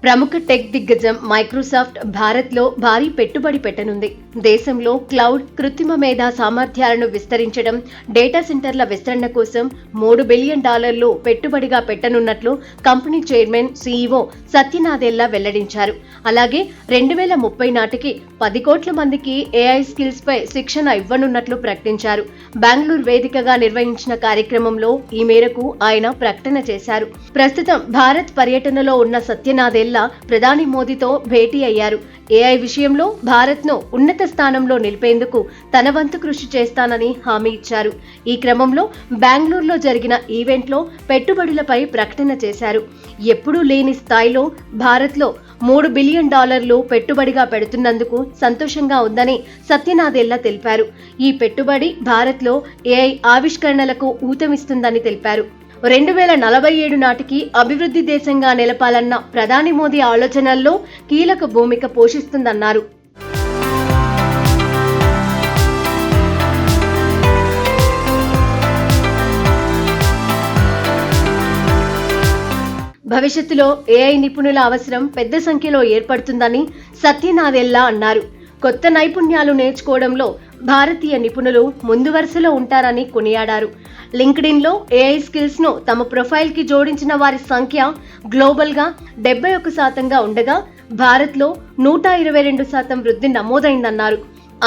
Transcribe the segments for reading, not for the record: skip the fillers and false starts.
ప్రముఖ టెక్ దిగ్గజం మైక్రోసాఫ్ట్ భారత్లో భారీ పెట్టుబడి పెట్టనుంది. దేశంలో క్లౌడ్, కృత్రిమ మేధా సామర్థ్యాలను విస్తరించడం, డేటా సెంటర్ల విస్తరణ కోసం $3 బిలియన్ పెట్టుబడిగా పెట్టనున్నట్లు కంపెనీ చైర్మన్, సీఈఓ సత్యనాదెల్లా వెల్లడించారు. అలాగే 2030 నాటికి 10 కోట్ల మందికి ఏఐ స్కిల్స్ పై శిక్షణ ఇవ్వనున్నట్లు ప్రకటించారు. బెంగళూరు వేదికగా నిర్వహించిన కార్యక్రమంలో ఈ మేరకు ఆయన ప్రకటన చేశారు. ప్రస్తుతం భారత్ పర్యటనలో ఉన్న సత్యనాదెల్లా ప్రధాని మోదీతో భేటీ అయ్యారు. ఏఐ విషయంలో భారత్ను ఉన్నత స్థానంలో నిలిపేందుకు తన వంతు కృషి చేస్తానని హామీ ఇచ్చారు. ఈ క్రమంలో బెంగళూరులో జరిగిన ఈవెంట్లో పెట్టుబడులపై ప్రకటన చేశారు. ఎప్పుడూ లేని స్థాయిలో భారత్లో $3 బిలియన్ పెట్టుబడిగా పెడుతున్నందుకు సంతోషంగా ఉందని సత్యనాదెల్లా తెలిపారు. ఈ పెట్టుబడి భారత్లో ఏఐ ఆవిష్కరణలకు ఊతమిస్తుందని తెలిపారు. 2047 నాటికి అభివృద్ధి దేశంగా నిలపాలన్న ప్రధాని మోదీ ఆలోచనల్లో కీలక భూమిక పోషిస్తుందన్నారు. భవిష్యత్తులో ఏఐ నిపుణుల అవసరం పెద్ద సంఖ్యలో ఏర్పడుతుందని సత్యనాదెల్లా అన్నారు. కొత్త నైపుణ్యాలు నేర్చుకోవడంలో భారతీయ నిపుణులు ముందు వరుసలో ఉంటారని కొనియాడారు. లింక్డ్ఇన్లో ఏఐ స్కిల్స్ ను తమ ప్రొఫైల్ కి జోడించిన వారి సంఖ్య గ్లోబల్ గా 71% ఉండగా భారత్లో 122% వృద్ధి నమోదైందన్నారు.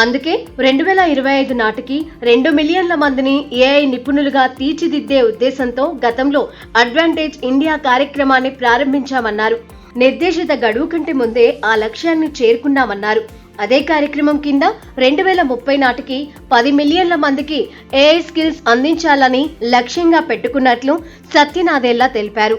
అందుకే 2025 నాటికి 2 మిలియన్ల మందిని ఏఐ నిపుణులుగా తీర్చిదిద్దే ఉద్దేశంతో గతంలో అడ్వాంటేజ్ ఇండియా కార్యక్రమాన్ని ప్రారంభించామన్నారు. నిర్దేశిత గడువు కంటే ముందే ఆ లక్ష్యాన్ని చేరుకున్నామన్నారు. అదే కార్యక్రమం కింద 2030 నాటికి 10 మిలియన్ల మందికి ఏఐ స్కిల్స్ అందించాలని లక్ష్యంగా పెట్టుకున్నట్లు సత్యనాదెల్లా తెలిపారు.